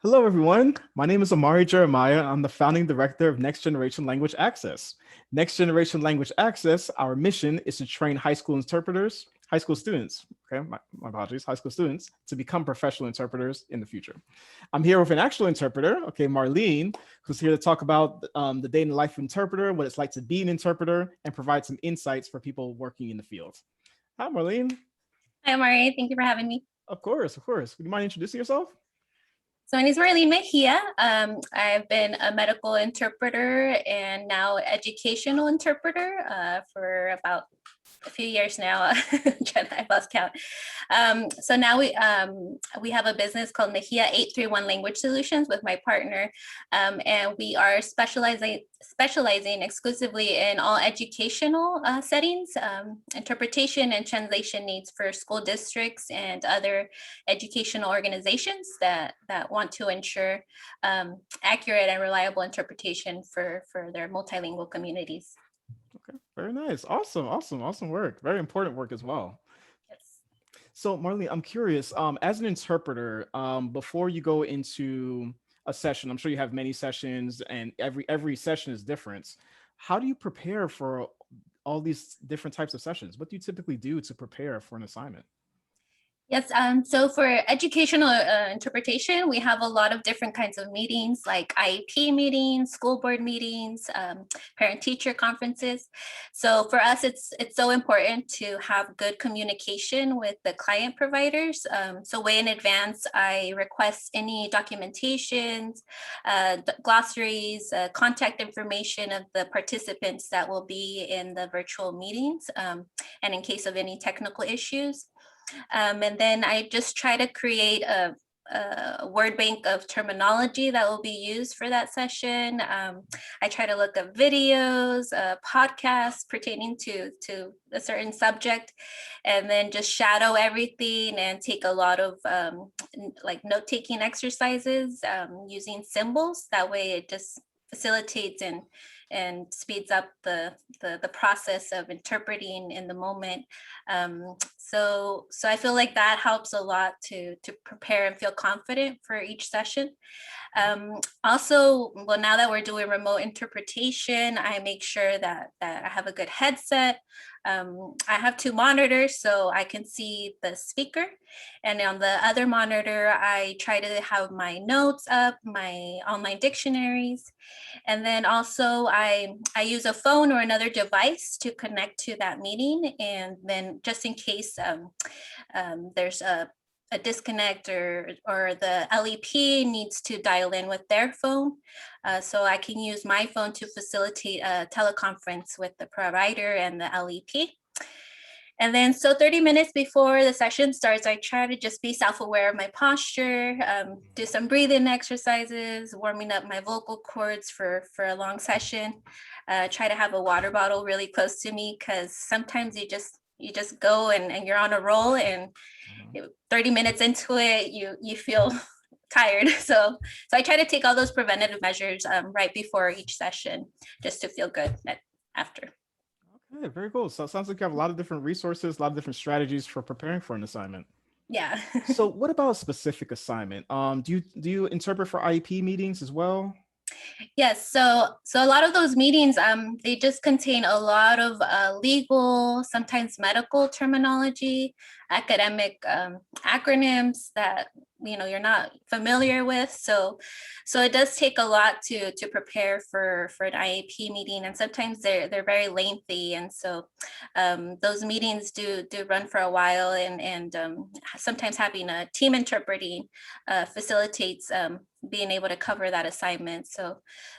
Hello, everyone. My name is Amari Jeremiah. I'm the founding director of Next Generation Language Access. Next Generation Language Access, our mission is to train high school students, okay, my apologies, high school students to become professional interpreters in the future. I'm here with an actual interpreter, okay, Marlene, who's here to talk about the day in the life of an interpreter, what it's like to be an interpreter, and provide some insights for people working in the field. Hi, Marlene. Hi, Amari. Thank you for having me. Of course, of course. Would you mind introducing yourself? So my name is Marlene Mejia. I've been a medical interpreter and now educational interpreter for about a few years now. I lost count. So now we have a business called Mejia 831 Language Solutions with my partner, and we are specializing exclusively in all educational settings, interpretation and translation needs for school districts and other educational organizations that want to ensure accurate and reliable interpretation for their multilingual communities. Okay, very nice. Awesome work. Very important work as well. Yes. So, Marlene, I'm curious, as an interpreter, before you go into a session, I'm sure you have many sessions and every session is different. How do you prepare for all these different types of sessions? What do you typically do to prepare for an assignment? Yes, so for educational interpretation, we have a lot of different kinds of meetings like IEP meetings, school board meetings, parent-teacher conferences. So for us, it's so important to have good communication with the client providers. So way in advance, I request any documentations, glossaries, contact information of the participants that will be in the virtual meetings, and in case of any technical issues. And then I just try to create a word bank of terminology that will be used for that session. I try to look up videos, podcasts pertaining to a certain subject, and then just shadow everything and take a lot of like note-taking exercises using symbols. That way it just facilitates and speeds up the process of interpreting in the moment. So I feel like that helps a lot to prepare and feel confident for each session. Also, well, now that we're doing remote interpretation, I make sure that I have a good headset. I have two monitors so I can see the speaker. And on the other monitor, I try to have my notes up, my online dictionaries. And then also I use a phone or another device to connect to that meeting. And then just in case there's a disconnect or the LEP needs to dial in with their phone. So I can use my phone to facilitate a teleconference with the provider and the LEP. And then, so 30 minutes before the session starts, I try to just be self-aware of my posture, do some breathing exercises, warming up my vocal cords for a long session. Try to have a water bottle really close to me because sometimes you just go and you're on a roll, and 30 minutes into it, you feel tired. So I try to take all those preventative measures right before each session just to feel good after. Okay, very cool. So it sounds like you have a lot of different resources, a lot of different strategies for preparing for an assignment. Yeah. So what about a specific assignment? Do you interpret for IEP meetings as well? Yes, so a lot of those meetings, they just contain a lot of legal, sometimes medical terminology, academic acronyms that you're not familiar with. So it does take a lot to prepare for an IAP meeting, and sometimes they're very lengthy, and so those meetings do run for a while, and sometimes having a team interpreting facilitates being able to cover that assignment. So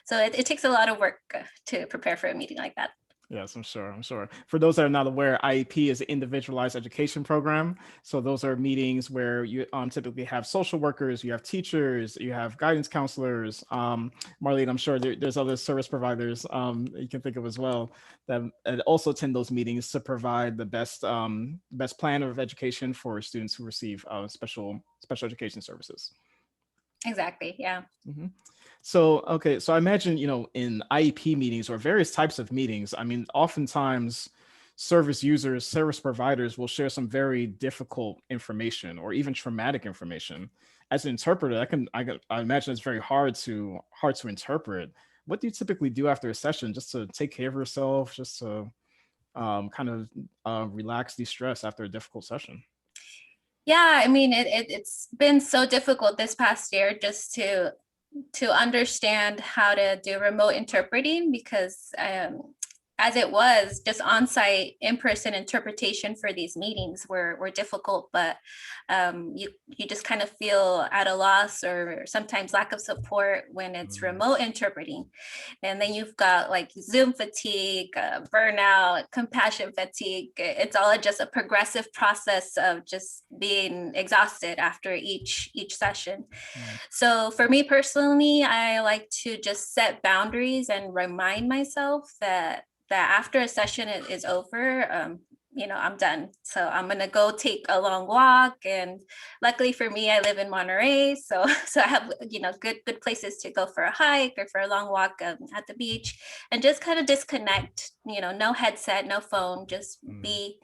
it takes a lot of work to prepare for a meeting like that. Yes, I'm sure. I'm sure. For those that are not aware, IEP is an individualized education program. So those are meetings where you typically have social workers, you have teachers, you have guidance counselors. Marlene, I'm sure there's other service providers you can think of as well that also attend those meetings to provide the best plan of education for students who receive special education services. Exactly. Yeah. Mhm. So, okay, so I imagine, in IEP meetings or various types of meetings, I mean, oftentimes service users, service providers will share some very difficult information or even traumatic information. As an interpreter, I imagine it's very hard to interpret. What do you typically do after a session just to take care of yourself, just to kind of relax, de-stress after a difficult session? Yeah, I mean, it's been so difficult this past year just to understand how to do remote interpreting because as it was just on-site in-person interpretation for these meetings were difficult, but you just kind of feel at a loss or sometimes lack of support when it's remote interpreting. And then you've got like Zoom fatigue, burnout, compassion fatigue. It's all just a progressive process of just being exhausted after each session. So for me personally, I like to just set boundaries and remind myself that after a session is over, I'm done. So I'm gonna go take a long walk. And luckily for me, I live in Monterey, so I have good places to go for a hike or for a long walk at the beach, and just kind of disconnect. No headset, no phone, just be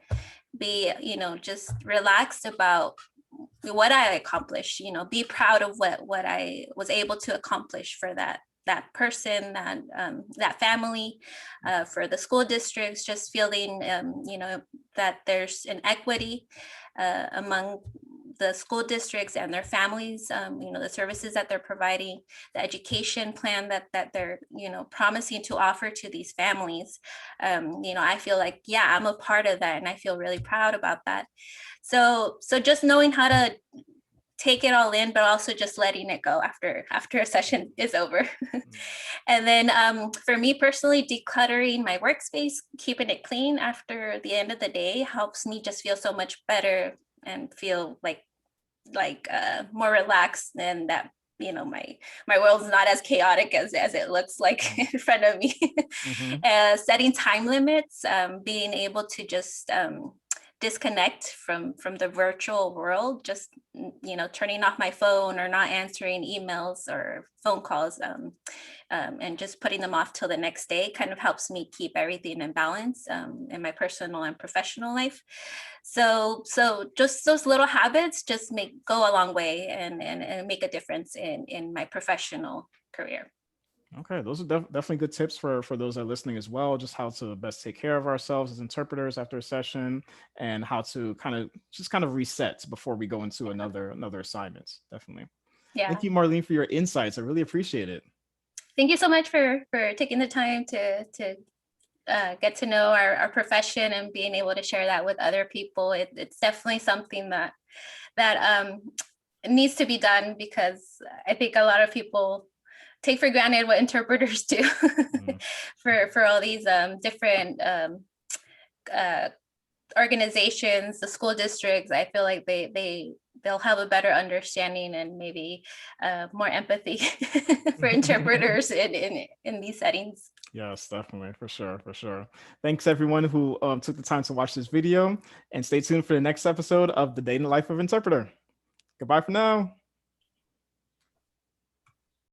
just relaxed about what I accomplished, be proud of what I was able to accomplish for that person, that family, for the school districts, just feeling, that there's an equity among the school districts and their families, the services that they're providing, the education plan that they're, promising to offer to these families. I feel like, yeah, I'm a part of that and I feel really proud about that. So just knowing how to take it all in, but also just letting it go after a session is over. And then for me personally, decluttering my workspace, keeping it clean after the end of the day helps me just feel so much better and feel like more relaxed, and that my world's not as chaotic as it looks like in front of me. Setting time limits, being able to just disconnect from the virtual world, just turning off my phone or not answering emails or phone calls, and just putting them off till the next day kind of helps me keep everything in balance in my personal and professional life. So just those little habits just go a long way and make a difference in my professional career. Okay, those are definitely good tips for those that are listening as well. Just how to best take care of ourselves as interpreters after a session, and how to kind of reset before we go into another assignment. Definitely. Yeah. Thank you, Marlene, for your insights. I really appreciate it. Thank you so much for taking the time to get to know our profession and being able to share that with other people. It's definitely something that needs to be done, because I think a lot of people take for granted what interpreters do for all these different organizations, the school districts. I feel like they'll have a better understanding and maybe more empathy for interpreters in these settings. Yes, definitely, for sure. Thanks everyone who took the time to watch this video, and stay tuned for the next episode of The Day in the Life of Interpreter. Goodbye for now.